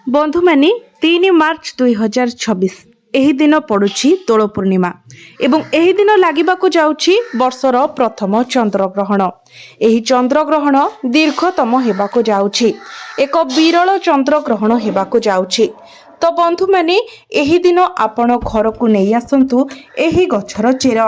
बंधु मानी 3 मार्च 2026 एही दिन पड़ुछि दोल पूर्णिमा एवं एही दिन लागिबाकु जाउछि वर्षर प्रथम चंद्रग्रहण। एही चंद्रग्रहण दीर्घतम हेबाकु जाउछि, एक विरल चंद्रग्रहण हेबाकु जाउछि। तो बंधु माने एही दिन आपण घर को नहीं आसंतु एही गछर चेर।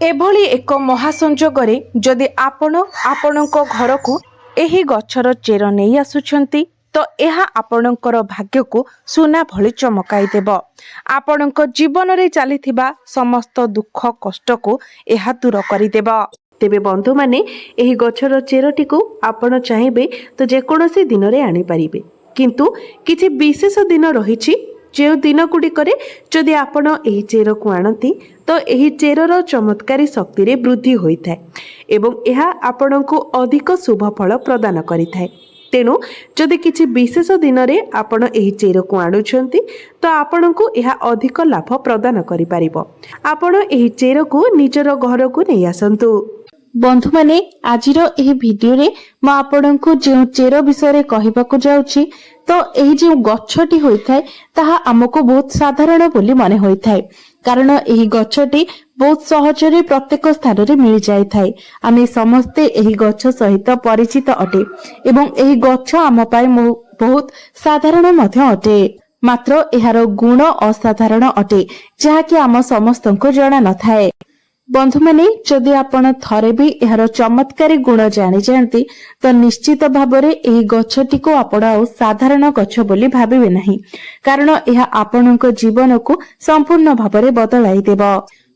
एभली एक महासंजोगरे जदि आपणक घर को एही गछर चेर नहीं आसुछंती तो यह आपणकर भाग्य को सुना भली चमकाई देब। आपणक जीवन रे चलीथिबा समस्त दुख कष्ट को यह दूर करिदेब। तेबे बंधु माने एही गछर चेरटी को आपण चाहिए तो जेकोसी दिन रे आनी पारिबे, किंतु किछि विशेष दिन रहिछि जो दिन गुड़िकरे जदि आपण एही चेर को आणती तो एही चेरर चमत्कारी शक्ति रे वृद्धि होइथाय एवं यह आपणको अधिक शुभ फल प्रदान करिथाय। तेणु जदि किछि विशेष दिन रे आपण एही चेर को आणुछंती तो आपणको यह अधिक लाभ प्रदान करि पारिबो। आपण एही चेर को निजर घर को नहीं आसंतु। बंधु माने आजिर एही वीडियो रे म आपणको जे चेर विषय रे कहिबाकू जाउछि तो एही जे गछटी होइथाय ताहा हमको बहुत साधारण बोली माने होइथाय, कारण एही गछटी बहुत सहजरे प्रत्येक स्थान रे मिल जाय थाए। आमे समस्ते एही गछ सहित परिचित अटे एवं एही गछ आम पाई बहुत साधारण मध्य अटे, मात्र एहार गुण असाधारण अटे जहाँकि आम समस्तंको जणा नथाए। बंधु माने जदि आपण थरे भी एहार चमत्कारी गुण जानि जानती तो निश्चित भाबरे एही गछटी को आपण आ साधारण गछ बोली भाबिबे नाही, कारण एहा आपणक जीवन को संपूर्ण भाबरे बदलाई देबो।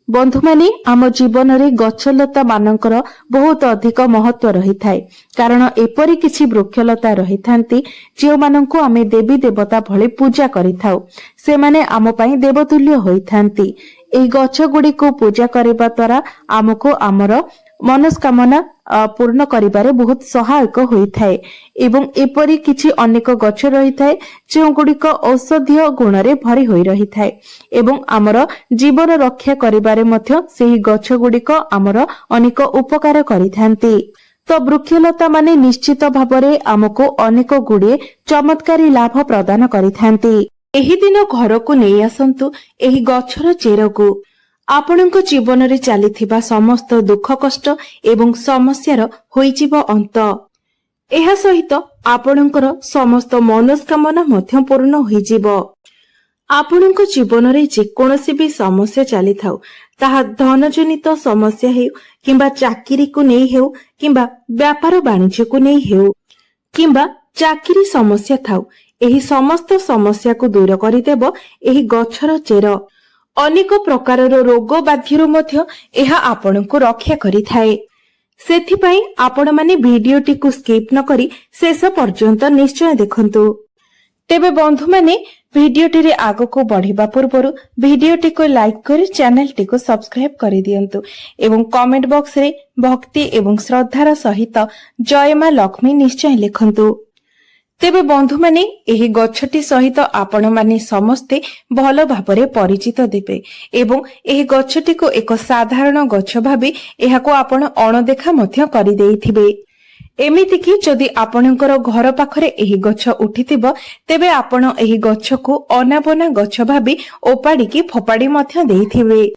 बंधु माने आम जीवन रे गछलता मानकर बहुत अधिक महत्व रही थाए, कारण एपरी किछि वृक्षलता रही थांती जे माननको आमे देवी देवता भले पूजा करिथाउ, से माने आम पई देवतुल्य होई थांती। एही गछ गुडी को पूजा करबा द्वारा आमको आमर मनस्कामना पूर्ण करिबारे बहुत सहायक होई थाए एवं एपरी किछि अनेक गछ रही थाए जे गुडिक औषधीय गुण रे भरी होई रही थाए एवं आमर जीवन रक्षा करिबारे मध्य सेही गछ गुडिक आमर अनेक उपकार करिथांती। तो वृक्षलता माने निश्चित भाबरे आमको अनेक गुडिए चमत्कारी लाभ प्रदान करिथांती। एही दिन घर को नहीं आसंतु एही गछर चेर को। आपणक जीवन रे चलीथिबा समस्त दुख कष्ट एवं समस्यार होइजिब अंत। एहा सहित आपणकर समस्त मनस्कामना मध्य पूर्ण होइजिब। आपणक जीवन रे जे कोनोसी भी समस्या चली थाउ, ताहा धन जनित समस्या हेउ किंबा चाकिरी को नहीं हेउ किंबा व्यापार वाणिज्य को नहीं हेउ किंबा चाकिरी समस्या थाउ, एही समस्त समस्या को दूर करिदेब एही गछर चेर। अनेक प्रकारर रोग बाध्यरु मध्य एहा आपणको रक्षा करिथाए। सेथिपाई आपण माने भिडियोटी को स्किप न करी शेष पर्यंत निश्चय देखंतु। तेबे बंधु माने भिडियोटी रे आगो को बढ़िबा पूर्वरु भिडियोटी को लाइक करी चैनलटी को सब्सक्राइब करि दियंतु एवं कमेंट बॉक्स रे भक्ति एवं श्रद्धार सहित जय मां लक्ष्मी निश्चय लिखंतु। तेबे बंधु माने एही गछटी सहित आपण माने समस्ते भल भाबरे परिचित देबे एवं एही गछटी को एक साधारण गछ भाबी एहाको आपण अणदेखा मध्य करि देइथिबे। एमिति कि जदि आपणकर घर पाखरे एही गछ उठिथिबो तेबे आपण एही गछ को अनाबना गछ भाबी ओपाडी की फोपाडी मध्य देइथिबे।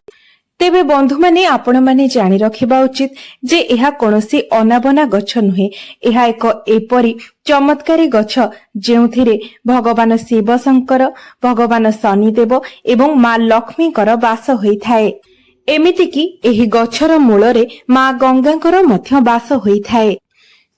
तेबे बंधु माने आपण माने जानि रखिबा उचित जे एहा कोनोसी अनाबना गछ नुहे, एहा एक एपरी चमत्कारी गछ जेउथिरे भगवान शिव शंकर, भगवान शनिदेव एवं मां लक्ष्मीकर वास होइथाए। एमिति कि एही गछर मूलरे मां गंगाकर मध्य वास होइथाए।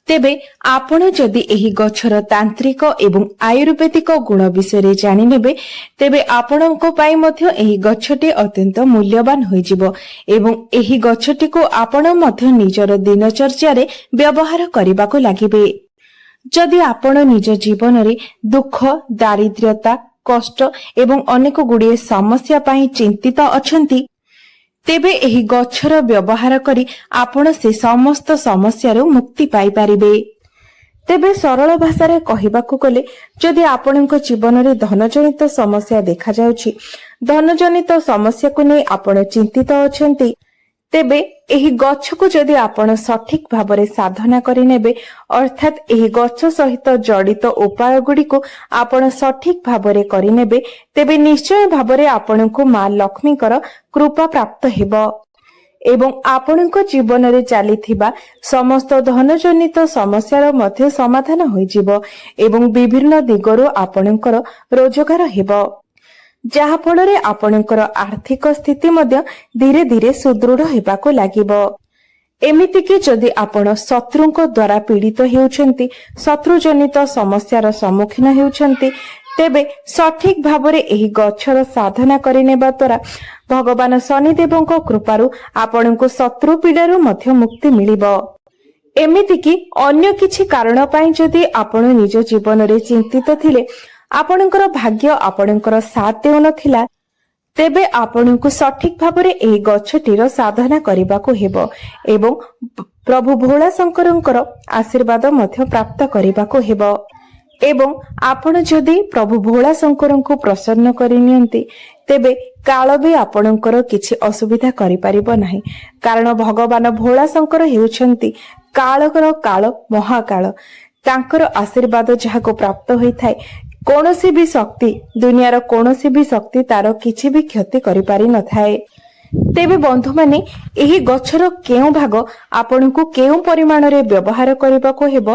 तेबे आपण जदि एही गछर तांत्रिक एवं आयुर्वेदिक गुण विषय जानि नेबे तेबे आपणको पाई मध्य एही गछटी अत्यंत मूल्यवान होइजिबो एवं एही गछटी को आपण मध्य निजर दिनचर्या रे व्यवहार करिबाको लागिबे। जदि आपण निज जीवन रे दुख, दारिद्र्यता, कष्ट एवं अनेक गुडिए समस्या पाई चिंतित अछंती तेबे एही गछर व्यवहार करी आपण से समस्त समस्या रो मुक्ति पाई पारिबे। तेबे सरल भाषा रे कहिबाकू गले जदि आपणक जीवन रे धन जनित समस्या देखा जाउछि, धन जनित समस्या को नै आपण चिंतित अछंती, ତେବେ ଏହି ଗଛକୁ ଯଦି ଆପଣ ସଠିକ ଭାବରେ ସାଧନା କରିନେବେ ଅର୍ଥାତ୍ ଏହି ଗଛ ସହିତ ଜଡିତ ଉପାୟ ଗୁଡ଼ିକୁ ଆପଣ ସଠିକ ଭାବରେ କରିନେବେ ତେବେ ନିଶ୍ଚୟ ଭାବରେ ଆପଣଙ୍କୁ ମା ଲକ୍ଷ୍ମୀଙ୍କର କୃପା ପ୍ରାପ୍ତ ହେବ ଏବଂ ଆପଣଙ୍କ ଜୀବନରେ ଚାଲିଥିବା ସମସ୍ତ ଧନଜନିତ ସମସ୍ୟାର ମଧ୍ୟ ସମାଧାନ ହୋଇଯିବ ଏବଂ ବିଭିନ୍ନ ଦିଗରୁ ଆପଣଙ୍କର ରୋଜଗାର ହେବ, ଯାହା ଫଳରେ ଆପଣଙ୍କର ଆର୍ଥିକ ସ୍ଥିତି ମଧ୍ୟ ଧୀରେ ଧୀରେ ସୁଦୃଢ ହେବାକୁ ଲାଗିବ। ଏମିତିକି ଯଦି ଆପଣ ଶତ୍ରୁଙ୍କ ଦ୍ୱାରା ପୀଡ଼ିତ ହେଉଛନ୍ତି, ଶତ୍ରୁଜନିତ ସମସ୍ୟାର ସମ୍ମୁଖୀନ ହେଉଛନ୍ତି, ତେବେ ସଠିକ ଭାବରେ ଏହି ଗଛର ସାଧନା କରିନେବା ଦ୍ୱାରା ଭଗବାନ ଶନିଦେବଙ୍କ କୃପାରୁ ଆପଣଙ୍କୁ ଶତ୍ରୁ ପୀଡ଼ାରୁ ମଧ୍ୟ ମୁକ୍ତି ମିଳିବ। ଏମିତିକି ଅନ୍ୟ କିଛି କାରଣ ପାଇଁ ଯଦି ଆପଣ ନିଜ ଜୀବନରେ ଚିନ୍ତିତ ଥିଲେ, ଆପଣଙ୍କର ଭାଗ୍ୟ ଆପଣଙ୍କର ସାଥ ଦେଉନଥିଲା, ତେବେ ଆପଣଙ୍କୁ ସଠିକ ଭାବରେ ଏହି ଗଛଟିର ସାଧନା କରିବାକୁ ହେବ ଏବଂ ପ୍ରଭୁ ଭୋଳା ଶଙ୍କରଙ୍କର ଆଶୀର୍ବାଦ ମଧ୍ୟ ପ୍ରାପ୍ତ କରିବାକୁ ହେବ। ଏବଂ ଆପଣ ଯଦି ପ୍ରଭୁ ଭୋଳା ଶଙ୍କରଙ୍କୁ ପ୍ରସନ୍ନ କରିନିଅନ୍ତି ତେବେ କାଳ ବି ଆପଣଙ୍କର କିଛି ଅସୁବିଧା କରିପାରିବ ନାହିଁ, କାରଣ ଭଗବାନ ଭୋଳା ଶଙ୍କର ହେଉଛନ୍ତି କାଳର କାଳ ମହାକାଳ। ତାଙ୍କର ଆଶୀର୍ବାଦ ଯାହାକୁ ପ୍ରାପ୍ତ ହୋଇଥାଏ କୌଣସି ବି ଶକ୍ତି, ଦୁନିଆର କୌଣସି ବି ଶକ୍ତି ତାର କିଛି ବି କ୍ଷତି କରିପାରିନଥାଏ। ତେବେ ବନ୍ଧୁମାନେ, ଏହି ଗଛର କେଉଁ ଭାଗ ଆପଣଙ୍କୁ କେଉଁ ପରିମାଣରେ ବ୍ୟବହାର କରିବାକୁ ହେବ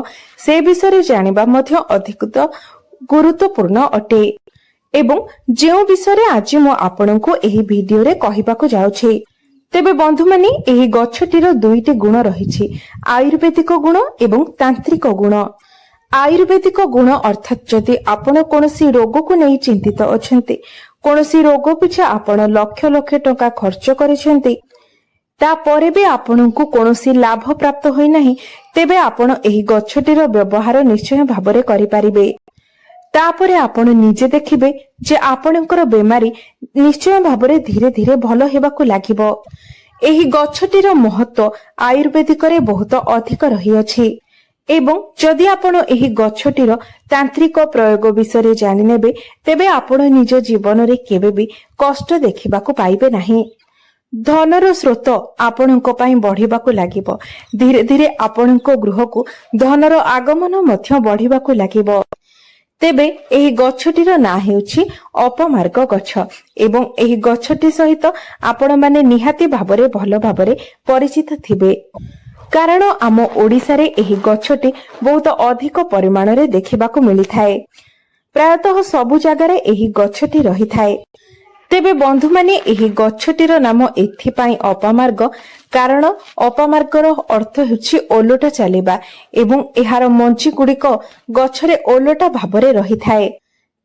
ସେ ବିଷୟରେ ଜାଣିବା ମଧ୍ୟ ଅଧିକ ଗୁରୁତ୍ୱପୂର୍ଣ୍ଣ ଅଟେ ଏବଂ ଯେଉଁ ବିଷୟରେ ଆଜି ମୁଁ ଆପଣଙ୍କୁ ଏହି ଭିଡିଓରେ କହିବାକୁ ଯାଉଛି। ତେବେ ବନ୍ଧୁମାନେ, ଏହି ଗଛଟିର ଦୁଇଟି ଗୁଣ ରହିଛି, ଆୟୁର୍ବେଦିକ ଗୁଣ ଏବଂ ତାନ୍ତ୍ରିକ ଗୁଣ। ଆୟୁର୍ବେଦିକ ଗୁଣ ଅର୍ଥାତ୍ ଯଦି ଆପଣ କୌଣସି ରୋଗକୁ ନେଇ ଚିନ୍ତିତ ଅଛନ୍ତି, କୌଣସି ରୋଗ ପିଛା ଆପଣ ଲକ୍ଷ ଲକ୍ଷ ଟଙ୍କା ଖର୍ଚ୍ଚ କରିଛନ୍ତି, ତାପରେ ବି ଆପଣଙ୍କୁ କୌଣସି ଲାଭ ପ୍ରାପ୍ତ ହୋଇନାହିଁ, ତେବେ ଆପଣ ଏହି ଗଛଟିର ବ୍ୟବହାର ନିଶ୍ଚୟ ଭାବରେ କରିପାରିବେ। ତାପରେ ଆପଣ ନିଜେ ଦେଖିବେ ଯେ ଆପଣଙ୍କର ବେମାରୀ ନିଶ୍ଚୟ ଭାବରେ ଧୀରେ ଧୀରେ ଭଲ ହେବାକୁ ଲାଗିବ। ଏହି ଗଛଟିର ମହତ୍ଵ ଆୟୁର୍ବେଦିକରେ ବହୁତ ଅଧିକ ରହିଅଛି ଏବଂ ଯଦି ଆପଣ ଏହି ଗଛଟିର ତାନ୍ତ୍ରିକ ପ୍ରୟୋଗ ବିଷୟରେ ଜାଣିନେବେ ତେବେ ଆପଣ ନିଜ ଜୀବନରେ କେବେ ବି କଷ୍ଟ ଦେଖିବାକୁ ପାଇବେ ନାହିଁ। ଧନର ସ୍ରୋତ ଆପଣଙ୍କ ପାଇଁ ବଢିବାକୁ ଲାଗିବ, ଧୀରେ ଧୀରେ ଆପଣଙ୍କ ଗୃହକୁ ଧନର ଆଗମନ ମଧ୍ୟ ବଢିବାକୁ ଲାଗିବ। ତେବେ ଏହି ଗଛଟିର ନାଁ ହେଉଛି ଅପମାର୍ଗ ଗଛ ଏବଂ ଏହି ଗଛଟି ସହିତ ଆପଣମାନେ ନିହାତି ଭାବରେ ଭଲ ଭାବରେ ପରିଚିତ ଥିବେ, କାରଣ ଆମ ଓଡ଼ିଶାରେ ଏହି ଗଛଟି ବହୁତ ଅଧିକ ପରିମାଣରେ ଦେଖିବାକୁ ମିଳିଥାଏ। ପ୍ରାୟତଃ ସବୁ ଜାଗାରେ ଏହି ଗଛଟି ରହିଥାଏ। ତେବେ ବନ୍ଧୁମାନେ, ଏହି ଗଛଟିର ନାମ ଏଥିପାଇଁ ଅପମାର୍ଗ କାରଣ ଅପମାର୍ଗର ଅର୍ଥ ହେଉଛି ଓଲଟ ଚାଲିବା ଏବଂ ଏହାର ମଞ୍ଜି ଗୁଡ଼ିକ ଗଛରେ ଓଲଟା ଭାବରେ ରହିଥାଏ।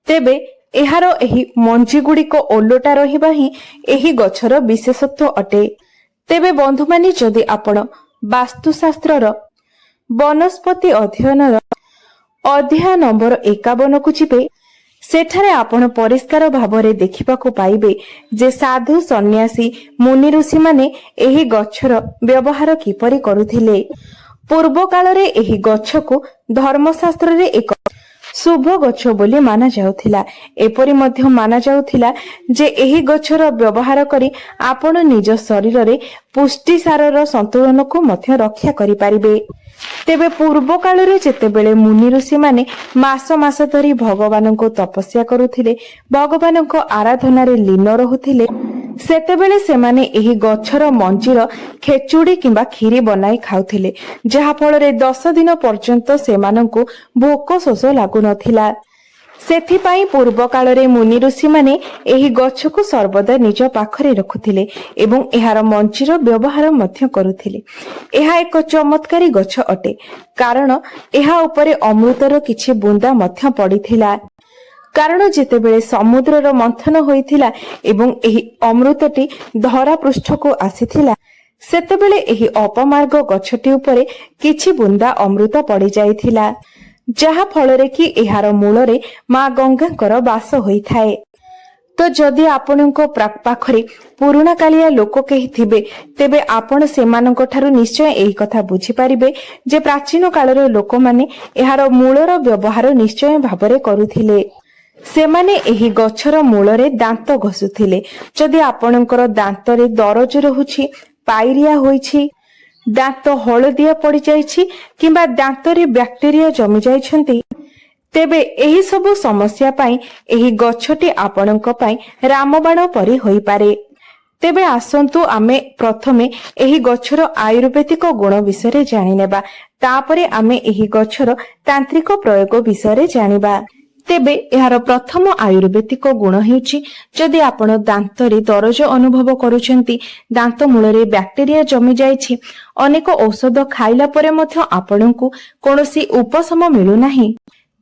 ତେବେ ଏହାର ଏହି ମଞ୍ଜି ଗୁଡ଼ିକ ଓଲଟା ରହିବା ହିଁ ଏହି ଗଛର ବିଶେଷତ୍ୱ ଅଟେ। ତେବେ ବନ୍ଧୁମାନେ, ଯଦି ଆପଣ ବାସ୍ତୁଶାସ୍ତ୍ରର ବନସ୍ପତି ଅଧ୍ୟୟନର ଅଧ୍ୟାୟ ନମ୍ବର 51କୁ ଯିବେ, ସେଠାରେ ଆପଣ ପରିଷ୍କାର ଭାବରେ ଦେଖିବାକୁ ପାଇବେ ଯେ ସାଧୁ ସନ୍ନ୍ୟାସୀ ମୁନି ଋଷିମାନେ ଏହି ଗଛର ବ୍ୟବହାର କିପରି କରୁଥିଲେ। ପୂର୍ବ କାଳରେ ଏହି ଗଛକୁ ଧର୍ମଶାସ୍ତ୍ରରେ ଏକ ଶୁଭ ଗଛ ବୋଲି ମାନା ଯାଉଥିଲା। ଏପରି ମଧ୍ୟ ମାନା ଯାଉଥିଲା ଯେ ଏହି ଗଛର ବ୍ୟବହାର କରି ଆପଣ ନିଜ ଶରୀରରେ ପୁଷ୍ଟିସାରର ସନ୍ତୁଳନକୁ ମଧ୍ୟ ରକ୍ଷା କରିପାରିବେ। ତେବେ ପୂର୍ବ କାଳରେ ଯେତେବେଳେ ମୁନି ଋଷିମାନେ ମାସ ମାସ ଧରି ଭଗବାନଙ୍କୁ ତପସ୍ୟା କରୁଥିଲେ, ଭଗବାନଙ୍କ ଆରାଧନାରେ ଲୀନ ରହୁଥିଲେ, ସେତେବେଳେ ସେମାନେ ଏହି ଗଛର ମଞ୍ଜିର ଖେଚୁଡ଼ି କିମ୍ବା କ୍ଷୀରି ବନାଇ ଖାଉଥିଲେ, ଯାହା ଫଳରେ 10 ଦିନ ପର୍ଯ୍ୟନ୍ତ ସେମାନଙ୍କୁ ଭୋକ ଶୋଷ ଲାଗୁନଥିଲା। ସେଥିପାଇଁ ପୂର୍ବ କାଳରେ ମୁନି ଋଷିମାନେ ଏହି ଗଛକୁ ସର୍ବଦା ନିଜ ପାଖରେ ରଖୁଥିଲେ ଏବଂ ଏହାର ମଞ୍ଜିର ବ୍ୟବହାର ମଧ୍ୟ କରୁଥିଲେ। ଏହା ଏକ ଚମତ୍କାରୀ ଗଛ ଅଟେ କାରଣ ଏହା ଉପରେ ଅମୃତର କିଛି ବୁନ୍ଦା ମଧ୍ୟ ପଡ଼ିଥିଲା। କାରଣ ଯେତେବେଳେ ସମୁଦ୍ରର ମନ୍ଥନ ହୋଇଥିଲା ଏବଂ ଏହି ଅମୃତଟି ଧରା ପୃଷ୍ଠକୁ ଆସିଥିଲା, ସେତେବେଳେ ଏହି ଅପମାର୍ଗ ଗଛଟି ଉପରେ କିଛି ବୁନ୍ଦା ଅମୃତ ପଡ଼ିଯାଇଥିଲା, ଯାହା ଫଳରେ କି ଏହାର ମୂଳରେ ମା ଗଙ୍ଗାଙ୍କର ବାସ ହୋଇଥାଏ। ତ ଯଦି ଆପଣଙ୍କ ପାଖରେ ପୁରୁଣା କାଳିଆ ଲୋକ କେହି ଥିବେ, ତେବେ ଆପଣ ସେମାନଙ୍କ ଠାରୁ ନିଶ୍ଚୟ ଏହି କଥା ବୁଝିପାରିବେ ଯେ ପ୍ରାଚୀନ କାଳର ଲୋକମାନେ ଏହାର ମୂଳର ବ୍ୟବହାର ନିଶ୍ଚୟ ଭାବରେ କରୁଥିଲେ। ସେମାନେ ଏହି ଗଛର ମୂଳରେ ଦାନ୍ତ ଘଷୁଥିଲେ। ଯଦି ଆପଣଙ୍କର ଦାନ୍ତରେ ଦରଜ ରହୁଛି, ପାଇରିଆ ହୋଇଛି, ଦାନ୍ତ ହଳଦିଆ ପଡିଯାଇଛି କିମ୍ବା ଦାନ୍ତରେ ବ୍ୟାକ୍ଟେରିଆ ଜମି ଯାଇଛନ୍ତି, ତେବେ ଏହି ସବୁ ସମସ୍ୟା ପାଇଁ ଏହି ଗଛଟି ଆପଣଙ୍କ ପାଇଁ ରାମବାଣ ପରି ହୋଇପାରେ। ତେବେ ଆସନ୍ତୁ ଆମେ ପ୍ରଥମେ ଏହି ଗଛର ଆୟୁର୍ବେଦିକ ଗୁଣ ବିଷୟରେ ଜାଣିନେବା, ତାପରେ ଆମେ ଏହି ଗଛର ତାନ୍ତ୍ରିକ ପ୍ରୟୋଗ ବିଷୟରେ ଜାଣିବା। ତେବେ ଏହାର ପ୍ରଥମ ଆୟୁର୍ବେଦିକ ଗୁଣ ହେଉଛି, ଯଦି ଆପଣ ଦାନ୍ତରେ ଦରଜ ଅନୁଭବ କରୁଛନ୍ତି, ଦାନ୍ତ ମୂଳରେ ବ୍ୟାକ୍ଟେରିଆ ଜମି ଯାଇଛି, ଅନେକ ଔଷଧ ଖାଇଲା ପରେ ମଧ୍ୟ ଆପଣଙ୍କୁ କୌଣସି ଉପଶମ ମିଳୁନାହିଁ,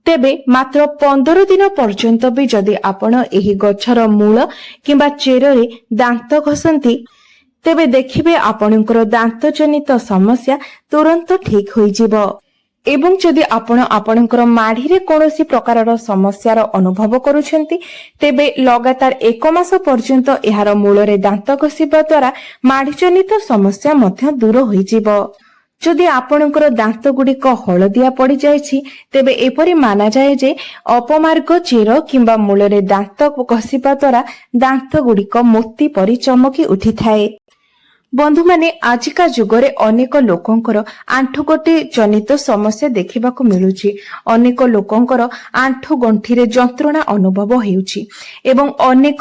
ତେବେ ମାତ୍ର 15 ଦିନ ପର୍ଯ୍ୟନ୍ତ ବି ଯଦି ଆପଣ ଏହି ଗଛର ମୂଳ କିମ୍ବା ଚେରରେ ଦାନ୍ତ ଘଷନ୍ତି, ତେବେ ଦେଖିବେ ଆପଣଙ୍କର ଦାନ୍ତ ଜନିତ ସମସ୍ୟା ତୁରନ୍ତ ଠିକ ହୋଇଯିବ। ଏବଂ ଯଦି ଆପଣ ଆପଣଙ୍କର ମାଢିରେ କୌଣସି ପ୍ରକାରର ସମସ୍ୟାର ଅନୁଭବ କରୁଛନ୍ତି, ତେବେ ଲଗାତାର 1 ମାସ ପର୍ଯ୍ୟନ୍ତ ଏହାର ମୂଳରେ ଦାନ୍ତ ଘଷିବା ଦ୍ୱାରା ମାଢି ଜନିତ ସମସ୍ୟା ମଧ୍ୟ ଦୂର ହୋଇଯିବ। ଯଦି ଆପଣଙ୍କର ଦାନ୍ତ ଗୁଡ଼ିକ ହଳଦିଆ ପଡିଯାଇଛି, ତେବେ ଏପରି ମାନାଯାଏ ଯେ ଅପମାର୍ଗ ଚେର କିମ୍ବା ମୂଳରେ ଦାନ୍ତ ଘଷିବା ଦ୍ୱାରା ଦାନ୍ତ ଗୁଡ଼ିକ ମୋତି ପରି ଚମକି ଉଠିଥାଏ। ବନ୍ଧୁମାନେ, ଆଜିକା ଯୁଗରେ ଅନେକ ଲୋକଙ୍କର ଆଣ୍ଠୁଗଣ୍ଠି ଜନିତ ସମସ୍ୟା ଦେଖିବାକୁ ମିଳୁଛି। ଅନେକ ଲୋକଙ୍କର ଆଣ୍ଠୁ ଗଣ୍ଠିରେ ଯନ୍ତ୍ରଣା ଅନୁଭବ ହେଉଛି ଏବଂ ଅନେକ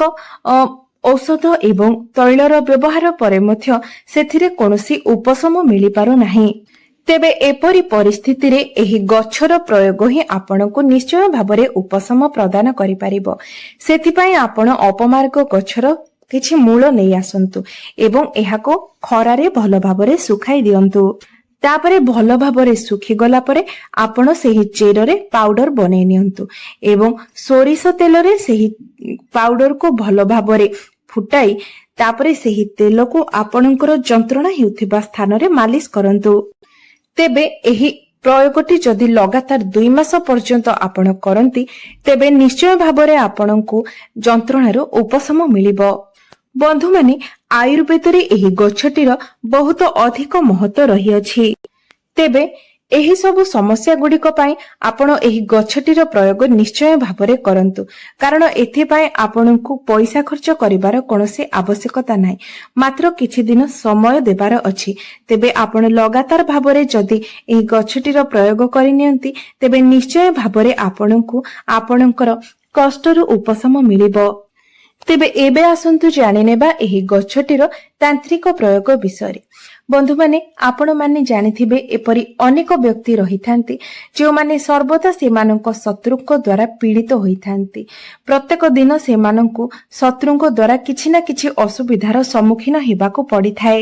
ଔଷଧ ଏବଂ ତୈଳର ବ୍ୟବହାର ପରେ ମଧ୍ୟ ସେଥିରେ କୌଣସି ଉପଶମ ମିଳିପାରୁନାହିଁ। ତେବେ ଏପରି ପରିସ୍ଥିତିରେ ଏହି ଗଛର ପ୍ରୟୋଗ ହିଁ ଆପଣଙ୍କୁ ନିଶ୍ଚୟ ଭାବରେ ଉପଶମ ପ୍ରଦାନ କରିପାରିବ। ସେଥିପାଇଁ ଆପଣ ଅପମାର୍ଗ ଗଛର କିଛି ମୂଳ ନେଇ ଆସନ୍ତୁ ଏବଂ ଏହାକୁ ଖରାରେ ଭଲ ଭାବରେ ଶୁଖାଇ ଦିଅନ୍ତୁ। ତାପରେ ଭଲ ଭାବରେ ଶୁଖିଗଲା ପରେ ଆପଣ ସେହି ଚେରରେ ପାଉଡର ବନେଇ ନିଅନ୍ତୁ ଏବଂ ସୋରିଷ ତେଲରେ ସେହି ପାଉଡରକୁ ଭଲ ଭାବରେ ଫୁଟାଇ ତାପରେ ସେହି ତେଲକୁ ଆପଣଙ୍କର ଯନ୍ତ୍ରଣା ହେଉଥିବା ସ୍ଥାନରେ ମାଲିସ କରନ୍ତୁ। ତେବେ ଏହି ପ୍ରୟୋଗଟି ଯଦି ଲଗାତାର 2 ମାସ ପର୍ଯ୍ୟନ୍ତ ଆପଣ କରନ୍ତି, ତେବେ ନିଶ୍ଚୟ ଭାବରେ ଆପଣଙ୍କୁ ଯନ୍ତ୍ରଣାରୁ ଉପଶମ ମିଳିବ। ବନ୍ଧୁମାନେ, ଆୟୁର୍ବେଦରେ ଏହି ଗଛଟିର ବହୁତ ଅଧିକ ମହତ୍ତ୍ୱ ରହିଅଛି। ତେବେ ଏହି ସବୁ ସମସ୍ୟା ଗୁଡ଼ିକ ପାଇଁ ଆପଣ ଏହି ଗଛଟିର ପ୍ରୟୋଗ ନିଶ୍ଚୟ ଭାବରେ କରନ୍ତୁ, କାରଣ ଏଥିପାଇଁ ଆପଣଙ୍କୁ ପଇସା ଖର୍ଚ୍ଚ କରିବାର କୌଣସି ଆବଶ୍ୟକତା ନାହିଁ, ମାତ୍ର କିଛି ଦିନ ସମୟ ଦେବାର ଅଛି। ତେବେ ଆପଣ ଲଗାତାର ଭାବରେ ଯଦି ଏହି ଗଛଟିର ପ୍ରୟୋଗ କରିନିଅନ୍ତି, ତେବେ ନିଶ୍ଚୟ ଭାବରେ ଆପଣଙ୍କୁ ଆପଣଙ୍କର କଷ୍ଟରୁ ଉପଶମ ମିଳିବ। ତେବେ ଏବେ ଆସନ୍ତୁ ଜାଣିନେବା ଏହି ଗଛଟିର ତାନ୍ତ୍ରିକ ପ୍ରୟୋଗ ବିଷୟରେ। ବନ୍ଧୁମାନେ, ଆପଣମାନେ ଜାଣିଥିବେ ଏପରି ଅନେକ ବ୍ୟକ୍ତି ରହିଥାନ୍ତି ଯେଉଁମାନେ ସର୍ବଦା ସେମାନଙ୍କ ଶତ୍ରୁଙ୍କ ଦ୍ୱାରା ପୀଡ଼ିତ ହୋଇଥାନ୍ତି। ପ୍ରତ୍ୟେକ ଦିନ ସେମାନଙ୍କୁ ଶତ୍ରୁଙ୍କ ଦ୍ୱାରା କିଛି ନା କିଛି ଅସୁବିଧାର ସମ୍ମୁଖୀନ ହେବାକୁ ପଡ଼ିଥାଏ।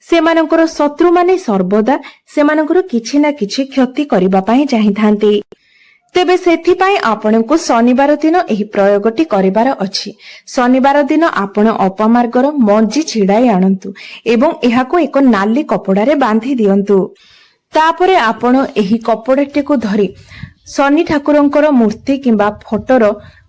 ସେମାନଙ୍କର ଶତ୍ରୁମାନେ ସର୍ବଦା ସେମାନଙ୍କର କିଛି ନା କିଛି କ୍ଷତି କରିବା ପାଇଁ ଚାହିଁଥାନ୍ତି। ତେବେ ସେଥିପାଇଁ ଆପଣଙ୍କୁ ଶନିବାର ଦିନ ଏହି ପ୍ରୟୋଗଟି କରିବାର ଅଛି। ଶନିବାର ଦିନ ଆପଣ ଅପମାର୍ଗର ମଞ୍ଜି ଛିଡାଇ ଆଣନ୍ତୁ ଏବଂ ଏହାକୁ ଏକ ନାଲି କପଡାରେ ବାନ୍ଧି ଦିଅନ୍ତୁ। ତାପରେ ଆପଣ ଏହି କପଡାଟିକୁ ଧରି ଶନି ଠାକୁରଙ୍କର ମୂର୍ତ୍ତି କିମ୍ବା ଫଟୋର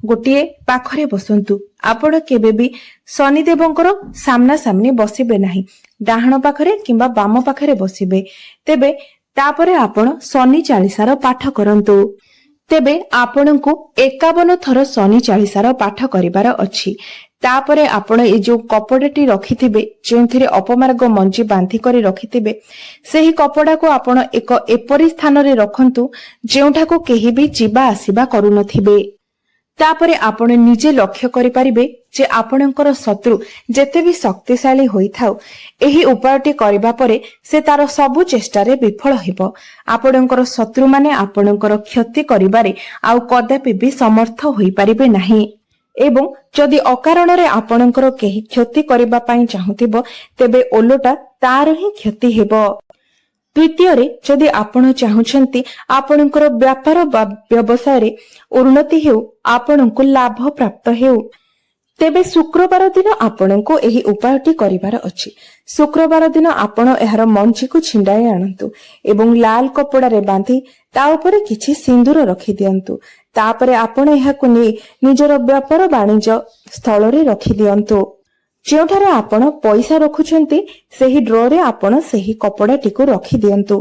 ଗୋଟିଏ ପାଖରେ ବସନ୍ତୁ। ଆପଣ କେବେ ବି ଶନିଦେବଙ୍କର ସାମ୍ନା ସାମ୍ନି ବସିବେ ନାହିଁ, ଡାହାଣ ପାଖରେ କିମ୍ବା ବାମ ପାଖରେ ବସିବେ। ତେବେ ତାପରେ ଆପଣ ଶନି ଚାଳିଶାର ପାଠ କରନ୍ତୁ। ତେବେ ଆପଣଙ୍କୁ 51 ଥର ଶନି ଚାଳିଶାର ପାଠ କରିବାର ଅଛି। ତାପରେ ଆପଣ ଏ ଯୋଉ କପଡାଟି ରଖିଥିବେ, ଯେଉଁଥିରେ ଅପମାର୍ଗ ମଞ୍ଜି ବାନ୍ଧି କରି ରଖିଥିବେ, ସେହି କପଡାକୁ ଆପଣ ଏକ ଏପରି ସ୍ଥାନରେ ରଖନ୍ତୁ ଯେଉଁଠାକୁ କେହି ବି ଯିବା ଆସିବା କରୁନଥିବେ। ତାପରେ ଆପଣ ନିଜେ ଲକ୍ଷ୍ୟ କରିପାରିବେ ଯେ ଆପଣଙ୍କର ଶତ୍ରୁ ଯେତେ ବି ଶକ୍ତିଶାଳୀ ହୋଇଥାଉ, ଏହି ଉପାୟଟି କରିବା ପରେ ସେ ତାର ସବୁ ଚେଷ୍ଟାରେ ବିଫଳ ହେବ। ଆପଣଙ୍କର ଶତ୍ରୁମାନେ ଆପଣଙ୍କର କ୍ଷତି କରିବାରେ ଆଉ କଦାପି ବି ସମର୍ଥ ହୋଇପାରିବେ ନାହିଁ ଏବଂ ଯଦି ଅକାରଣରେ ଆପଣଙ୍କର କେହି କ୍ଷତି କରିବା ପାଇଁ ଚାହୁଁଥିବ, ତେବେ ଓଲଟା ତାର ହିଁ କ୍ଷତି ହେବ। ଦ୍ୱିତୀୟରେ, ଯଦି ଆପଣ ଚାହୁଁଛନ୍ତି ଆପଣଙ୍କର ବ୍ୟାପାର ବା ବ୍ୟବସାୟରେ ଉନ୍ନତି ହେଉ, ଆପଣଙ୍କୁ ଲାଭ ପ୍ରାପ୍ତ ହେଉ, ତେବେ ଶୁକ୍ରବାର ଦିନ ଆପଣଙ୍କୁ ଏହି ଉପାୟଟି କରିବାର ଅଛି। ଶୁକ୍ରବାର ଦିନ ଆପଣ ଏହାର ମଞ୍ଜିକୁ ଛିଣ୍ଡାଇ ଆଣନ୍ତୁ ଏବଂ ଲାଲ କପଡାରେ ବାନ୍ଧି ତା ଉପରେ କିଛି ସିନ୍ଦୁର ରଖିଦିଅନ୍ତୁ। ତାପରେ ଆପଣ ଏହାକୁ ନେଇ ନିଜର ବ୍ୟାପାର ବାଣିଜ୍ୟ ସ୍ଥଳରେ ରଖିଦିଅନ୍ତୁ। ଯେଉଁଠାରେ ଆପଣ ପଇସା ରଖୁଛନ୍ତି, ସେହି ଡ୍ରରେ ଆପଣ ସେହି କପଡାଟିକୁ ରଖିଦିଅନ୍ତୁ।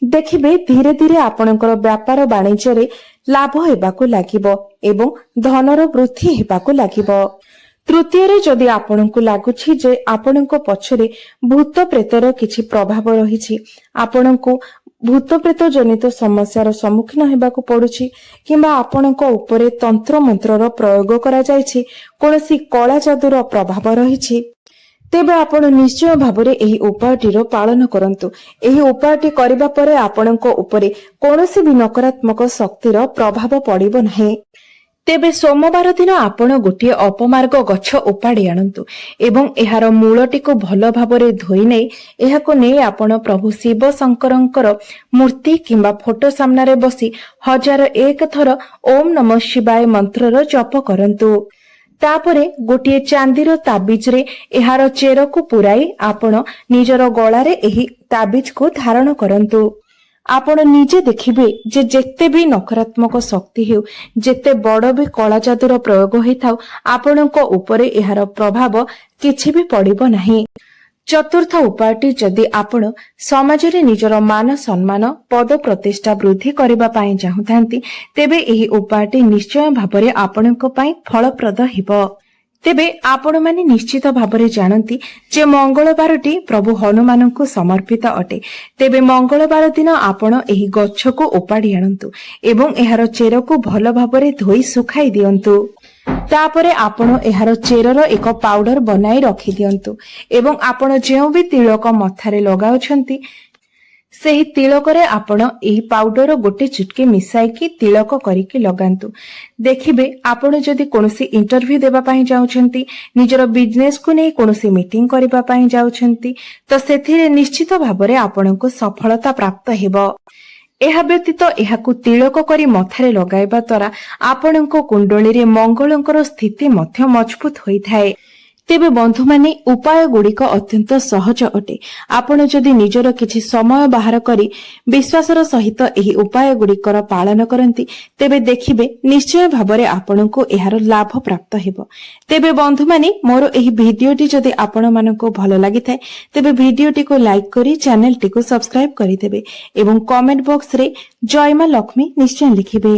ଦେଖିବେ ଧୀରେ ଧୀରେ ଆପଣଙ୍କର ବ୍ୟାପାର ବାଣିଜ୍ୟରେ ଲାଭ ହେବାକୁ ଲାଗିବ ଏବଂ ଧନର ବୃଦ୍ଧି ହେବାକୁ ଲାଗିବ। ତୃତୀୟରେ ଯଦି ଆପଣଙ୍କୁ ଲାଗୁଛି ଯେ ଆପଣଙ୍କ ପଛରେ ଭୂତ ପ୍ରେତର କିଛି ପ୍ରଭାବ ରହିଛି, ଆପଣଙ୍କୁ ଭୂତ ପ୍ରେତ ଜନିତ ସମସ୍ୟାର ସମ୍ମୁଖୀନ ହେବାକୁ ପଡୁଛି କିମ୍ବା ଆପଣଙ୍କ ଉପରେ ତନ୍ତ୍ର ମନ୍ତ୍ରର ପ୍ରୟୋଗ କରାଯାଇଛି, କୌଣସି କଳା ଯାଦୁର ପ୍ରଭାବ ରହିଛି, ତେବେ ଆପଣ ନିଶ୍ଚୟ ଭାବରେ ଏହି ଉପାୟଟିର ପାଳନ କରନ୍ତୁ। ଏହି ଉପାୟଟି କରିବା ପରେ ଆପଣଙ୍କ ଉପରେ କୌଣସି ବି ନକାରାତ୍ମକ ଶକ୍ତିର ପ୍ରଭାବ ପଡିବ ନାହିଁ। ତେବେ ସୋମବାର ଦିନ ଆପଣ ଗୋଟିଏ ଅପମାର୍ଗ ଗଛ ଉପାଡ଼ି ଆଣନ୍ତୁ ଏବଂ ଏହାର ମୂଳଟିକୁ ଭଲ ଭାବରେ ଧୋଇ ନେଇ ଏହାକୁ ନେଇ ଆପଣ ପ୍ରଭୁ ଶିବ ଶଙ୍କରଙ୍କର ମୂର୍ତ୍ତି କିମ୍ବା ଫଟୋ ସାମ୍ନାରେ ବସି 1001 ଥର ଓମ୍ ନମଃ ଶିବାୟ ମନ୍ତ୍ରର ଜପ କରନ୍ତୁ। ତାପରେ ଗୋଟିଏ ଚାନ୍ଦିର ତାବିଜରେ ଏହାର ଚେରକୁ ପୁରାଇ ଆପଣ ନିଜର ଗଳାରେ ଏହି ତାବିଜକୁ ଧାରଣ କରନ୍ତୁ। ଆପଣ ନିଜେ ଦେଖିବେ ଯେ ଯେତେ ବି ନକାରାତ୍ମକ ଶକ୍ତି ହେଉ, ଯେତେ ବଡ଼ ବି କଳା ଯାଦୁର ପ୍ରୟୋଗ ହୋଇଥାଉ, ଆପଣଙ୍କ ଉପରେ ଏହାର ପ୍ରଭାବ କିଛି ବି ପଡିବ ନାହିଁ। ଚତୁର୍ଥ ଉପାୟଟି, ଯଦି ଆପଣ ସମାଜରେ ନିଜର ମାନ ସମ୍ମାନ ପଦ ପ୍ରତିଷ୍ଠା ବୃଦ୍ଧି କରିବା ପାଇଁ ଚାହୁଁଥାନ୍ତି, ତେବେ ଏହି ଉପାୟଟି ନିଶ୍ଚୟ ଭାବରେ ଆପଣଙ୍କ ପାଇଁ ଫଳପ୍ରଦ ହେବ। ତେବେ ଆପଣମାନେ ନିଶ୍ଚିତ ଭାବରେ ଜାଣନ୍ତି ଯେ ମଙ୍ଗଳବାରଟି ପ୍ରଭୁ ହନୁମାନଙ୍କୁ ସମର୍ପିତ ଅଟେ। ତେବେ ମଙ୍ଗଳବାର ଦିନ ଆପଣ ଏହି ଗଛକୁ ଉପାଡ଼ି ଆଣନ୍ତୁ ଏବଂ ଏହାର ଚେରକୁ ଭଲ ଭାବରେ ଧୋଇ ଶୁଖାଇ ଦିଅନ୍ତୁ। ତାପରେ ଆପଣ ଏହାର ଚେରର ଏକ ପାଉଡର ବନାଇ ରଖିଦିଅନ୍ତୁ ଏବଂ ଆପଣ ଯେଉଁ ବି ତିଳକ ମଥାରେ ଲଗାଉଛନ୍ତି, ସେହି ତିଳକରେ ଆପଣ ଏହି ପାଉଡର ଗୋଟେ ଚୁଟକି ମିଶାଇକି ତିଳକ କରିକି ଲଗାନ୍ତୁ। ଦେଖିବେ ଆପଣ ଯଦି କୌଣସି ଇଣ୍ଟରଭ୍ୟୁ ଦେବା ପାଇଁ ଯାଉଛନ୍ତି, ନିଜର ବିଜନେସକୁ ନେଇ କୌଣସି ମିଟିଂ କରିବା ପାଇଁ ଯାଉଛନ୍ତି, ତ ସେଥିରେ ନିଶ୍ଚିତ ଭାବରେ ଆପଣଙ୍କୁ ସଫଳତା ପ୍ରାପ୍ତ ହେବ। ଏହା ବ୍ୟତୀତ ଏହାକୁ ତିଳକ କରି ମଥାରେ ଲଗାଇବା ଦ୍ୱାରା ଆପଣଙ୍କ କୁଣ୍ଡଳୀରେ ମଙ୍ଗଳଙ୍କର ସ୍ଥିତି ମଧ୍ୟ ମଜବୁତ ହୋଇଥାଏ। ତେବେ ବନ୍ଧୁମାନେ, ଉପାୟ ଗୁଡ଼ିକ ଅତ୍ୟନ୍ତ ସହଜ ଅଟେ। ଆପଣ ଯଦି ନିଜର କିଛି ସମୟ ବାହାର କରି ବିଶ୍ୱାସର ସହିତ ଏହି ଉପାୟ ଗୁଡ଼ିକର ପାଳନ କରନ୍ତି, ତେବେ ଦେଖିବେ ନିଶ୍ଚୟ ଭାବରେ ଆପଣଙ୍କୁ ଏହାର ଲାଭ ପ୍ରାପ୍ତ ହେବ। ତେବେ ବନ୍ଧୁମାନେ, ମୋର ଏହି ଭିଡିଓଟି ଯଦି ଆପଣମାନଙ୍କୁ ଭଲ ଲାଗିଥାଏ, ତେବେ ଭିଡିଓଟିକୁ ଲାଇକ୍ କରି ଚ୍ୟାନେଲଟିକୁ ସବସ୍କ୍ରାଇବ କରିଦେବେ ଏବଂ କମେଣ୍ଟ ବକ୍ସରେ ଜୟ ମା ଲକ୍ଷ୍ମୀ ନିଶ୍ଚୟ ଲେଖିବେ।